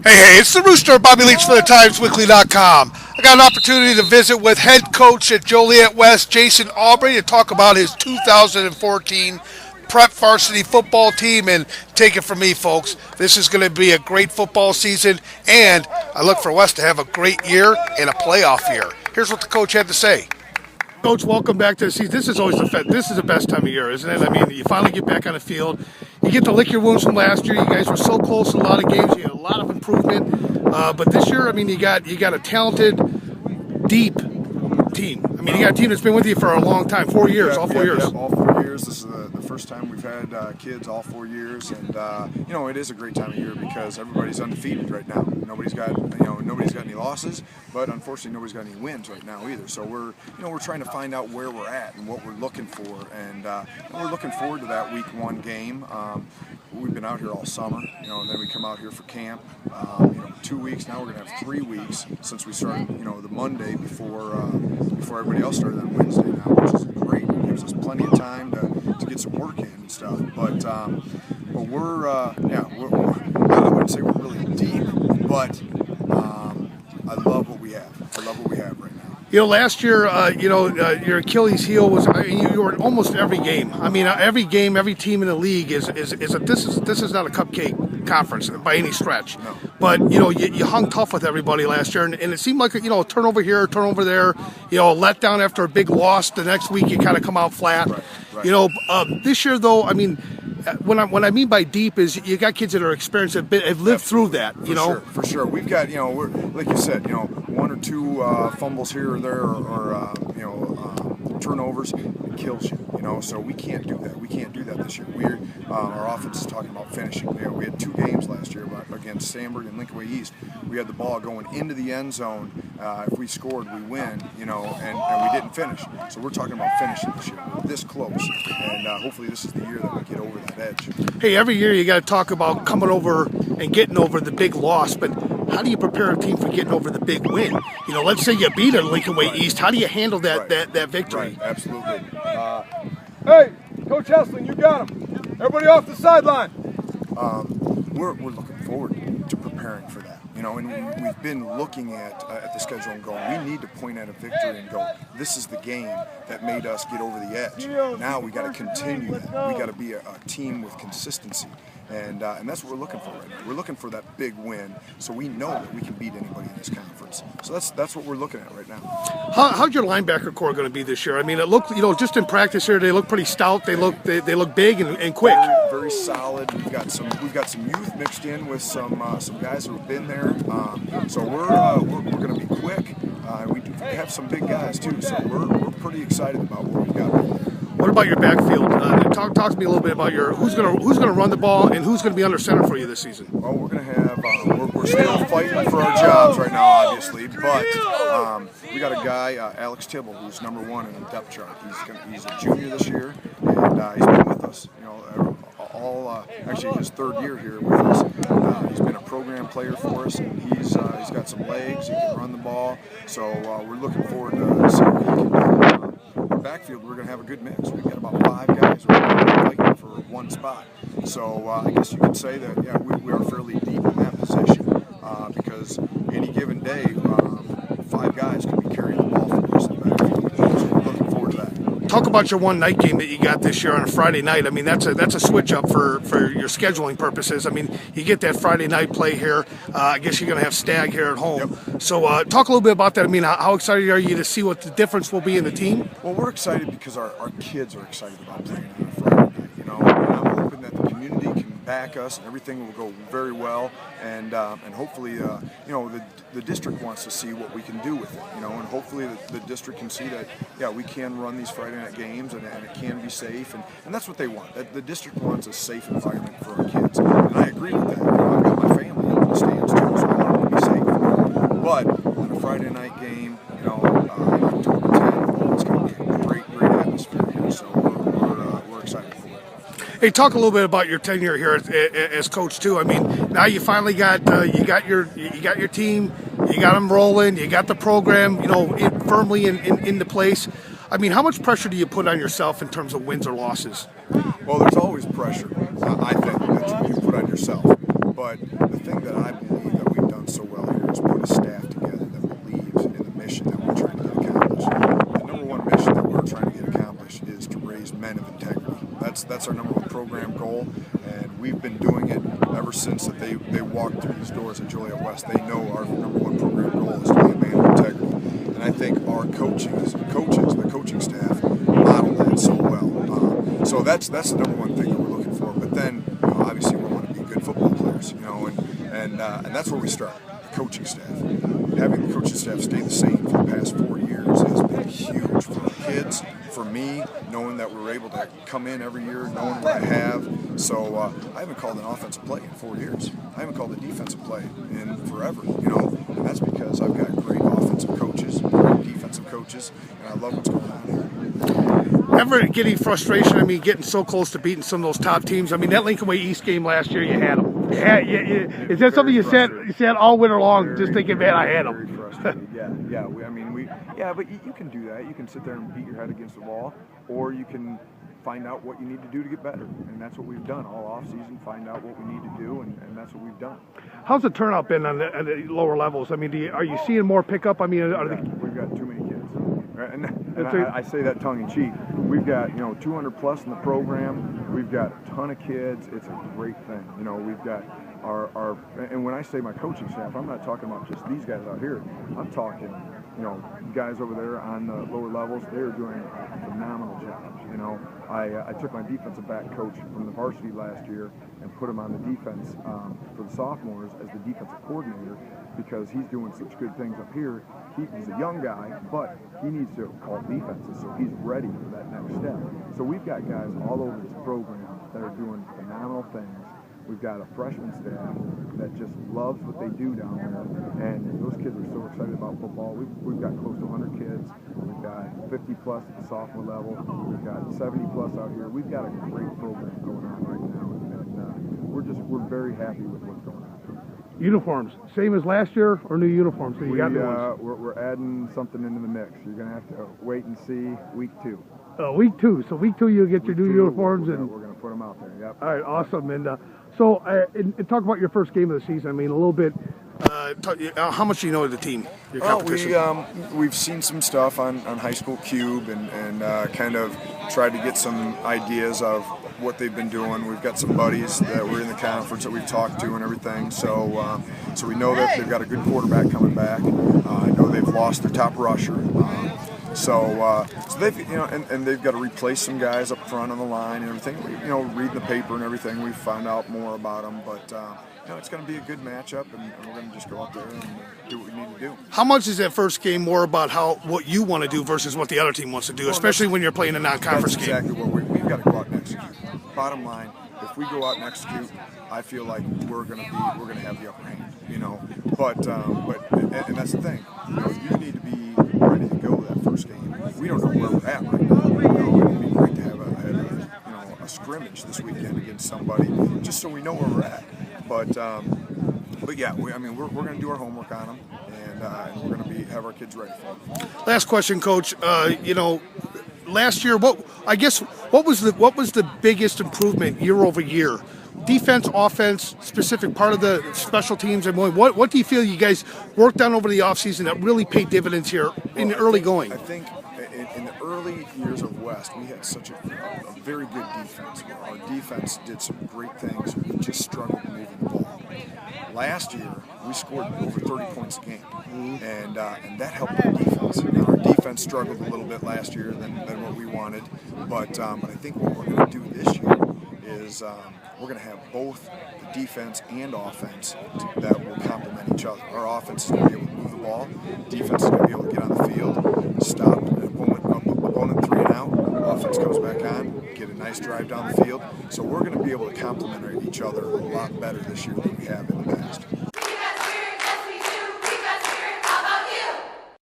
Hey, it's the Rooster, Bobby Leach for the TimesWeekly.com. I got an opportunity to visit with head coach at Joliet West, Jason Aubry, to talk about his 2014 prep varsity football team. And take it from me, folks, this is going to be a great football season, and I look for West to have a great year and a playoff year. Here's what the coach had to say. Coach, welcome back to the season. This is always this is the best time of year, isn't it? I mean, you finally get back on the field. You get to lick your wounds from last year. You guys were so close in a lot of games. You had a lot of improvement. But this year, I mean, you got a talented, deep team. I mean, you got a team that's been with you for a long time, 4 years, all 4 years. Yeah, all 4 years. This is the first time we've had kids all 4 years, and it is a great time of year because everybody's undefeated right now. Nobody's got any losses, but unfortunately nobody's got any wins right now either. So we're trying to find out where we're at and what we're looking for, and we're looking forward to that week 1 game. We've been out here all summer, and then we come out here for camp. 2 weeks now. We're going to have 3 weeks since we started, the Monday before everybody else started on Wednesday now, which is great. It gives us plenty of time to get some work in and stuff. But we're I wouldn't say we're really deep, but I love what we have. I love what we have right now. Last year, your Achilles heel was. You were in almost every game. I mean, every game, every team in the league is this is not a cupcake conference by any stretch. No. But you hung tough with everybody last year, and it seemed like a turnover here, turnover there. A letdown after a big loss. The next week, you kind of come out flat. Right. This year, though, I mean. What I mean by deep is you got kids that are experienced, have lived through that. For sure. We've got we're like you said, 1 or 2 fumbles here or there, or turnovers, it kills you. So we can't do that. We can't do that this year. Our offense is talking about finishing. We had 2 games last year against Sandburg and LincolnWay East. We had the ball going into the end zone. If we scored, we win. And we didn't finish. So we're talking about finishing this year. We're this close, and hopefully this is the year that we get over that edge. Hey, every year you got to talk about coming over and getting over the big loss, but how do you prepare a team for getting over the big win? Let's say you beat a LincolnWay East. How do you handle that victory? Right, absolutely. Hey, Coach Hessling, you got him. Everybody off the sideline. We're looking forward to preparing for that. And we've been looking at the schedule and going, we need to point at a victory and go, this is the game that made us get over the edge. Now we got to continue that. We got to be a team with consistency. And that's what we're looking for right now. We're looking for that big win, so we know that we can beat anybody in this conference. So that's what we're looking at right now. How's your linebacker core going to be this year? I mean, it looked, just in practice here, they look pretty stout. They look big and quick. Very solid. We've got some youth mixed in with some guys who have been there. So we're going to be quick. We have some big guys too. So we're pretty excited about what we got right there. What about your backfield? Talk to me a little bit about who's gonna run the ball and who's gonna be under center for you this season. Well, we're gonna have we're still fighting for our jobs right now, obviously, but we got a guy, Alex Tibble, who's number 1 in the depth chart. He's a junior this year, and he's been with us. Actually his 3rd year here with us. He's been a program player for us, and he's got some legs. He can run the ball, so we're looking forward to seeing what he can do. Backfield, we're going to have a good mix. We've got about 5 guys who are fighting for 1 spot. So I guess you could say that, we are fairly deep in that position because any given day, 5 guys could be carrying the ball for us in the backfield. So we're looking forward to that. Talk about your one night game that you got this year on a Friday night. I mean, that's a switch up for your scheduling purposes. I mean, you get that Friday night play here. I guess you're going to have Stag here at home. Yep. So talk a little bit about that. I mean, how excited are you to see what the difference will be in the team? Well, we're excited because our kids are excited about playing on a Friday night. And I'm hoping that the community can back us and everything will go very well. And hopefully, the district wants to see what we can do with it. And hopefully the district can see that, we can run these Friday night games and it can be safe. And that's what they want. The district wants a safe environment for our kids. And I agree with that. I've got my family in the stands too, so I want them to be safe. But on a Friday night game, October 10th, it's going to be a great atmosphere here. So we're excited for it. Hey, talk a little bit about your tenure here as coach too. I mean, now you finally got your team, you got them rolling, you got the program, firmly into place. I mean, how much pressure do you put on yourself in terms of wins or losses? Well, there's always pressure, I think, that you put on yourself. But the thing that I believe that we since that they walked through these doors at Joliet West, they know our number one program goal is to be a man of integrity. And I think our coaches, the coaching staff, model that so well. So that's the number one thing that we're looking for. But then, obviously, we want to be good football players, and that's where we start. The coaching staff. Having the coaching staff stay the same for the past 4 years has been huge for our kids, for me, knowing that we're able to come in every year, knowing what I have. So I haven't called an offensive play in 4 years. I haven't called a defensive play in forever, and that's because I've got great offensive coaches, great defensive coaches, and I love what's going on here. Ever getting frustration? I mean, getting so close to beating some of those top teams. I mean, that LincolnWay East game last year, you had them. Is that something you said all winter long, just thinking, man, I had them? Very frustrated. Yeah. But you can do that. You can sit there and beat your head against the wall, or you can find out what you need to do to get better, and that's what we've done all off season. Find out what we need to do, and that's what we've done. How's the turnout been on the lower levels? I mean, are you seeing more pickup? I mean, we've got too many kids, right? And I say that tongue in cheek. We've got 200 plus in the program. We've got a ton of kids. It's a great thing. We've got our and when I say my coaching staff, I'm not talking about just these guys out here. I'm talking guys over there on the lower levels. They're doing a phenomenal job. I took my defensive back coach from the varsity last year and put him on the defense for the sophomores as the defensive coordinator because he's doing such good things up here. He's a young guy, but he needs to call defenses, so he's ready for that next step. So we've got guys all over this program that are doing phenomenal things. We've got a freshman staff that just loves what they do down there, and those kids are so excited about football. We've got close to 100 kids. We've got 50 plus at the sophomore level. We've got 70 plus out here. We've got a great program going on right now, and we're very happy with what's going on. Uniforms, same as last year, or new uniforms? So We're adding something into the mix. You're going to have to wait and see week 2. Week 2. So week 2, you'll get your new uniforms, and we're going to put them out there. Yep. All right, awesome. And so, talk about your first game of the season. I mean, a little bit. How much do you know of the team? Your competition? We've seen some stuff on High School Cube and kind of tried to get some ideas of what they've been doing. We've got some buddies that were in the conference that we've talked to and everything. So we know that they've got a good quarterback coming back. I know they've lost their top rusher. So they've and they've got to replace some guys up front on the line and everything. Reading the paper and everything, we found out more about them. But it's going to be a good matchup, and we're going to just go out there and do what we need to do. How much is that first game more about what you want to do versus what the other team wants to do, especially when you're playing a non-conference game? That's exactly what we've got to go out and execute. Bottom line, if we go out and execute, I feel like we're going to have the upper hand. But and that's the thing. You need to be ready to go that first game. We don't know where we're at right now. It'd be great to have a scrimmage this weekend against somebody, just so we know where we're at. But yeah, we're going to do our homework on them, and we're going to have our kids ready for them. Last question, Coach. Last year, what was the biggest improvement year over year? Defense, offense, specific part of the special teams, and what do you feel you guys worked on over the offseason that really paid dividends here in the early going? I think in the early years of West, we had such a very good defense. Our defense did some great things. We just struggled moving the ball. Last year, we scored over 30 points a game, and that helped our defense. Our defense struggled a little bit last year than what we wanted, but I think what we're going to do this year is we're going to have both the defense and offense that will complement each other. Our offense is going to be able to move the ball. Defense is going to be able to get on the field, stop an opponent 3 and out. Offense comes back on, get a nice drive down the field. So we're going to be able to complement each other a lot better this year than we have in the past.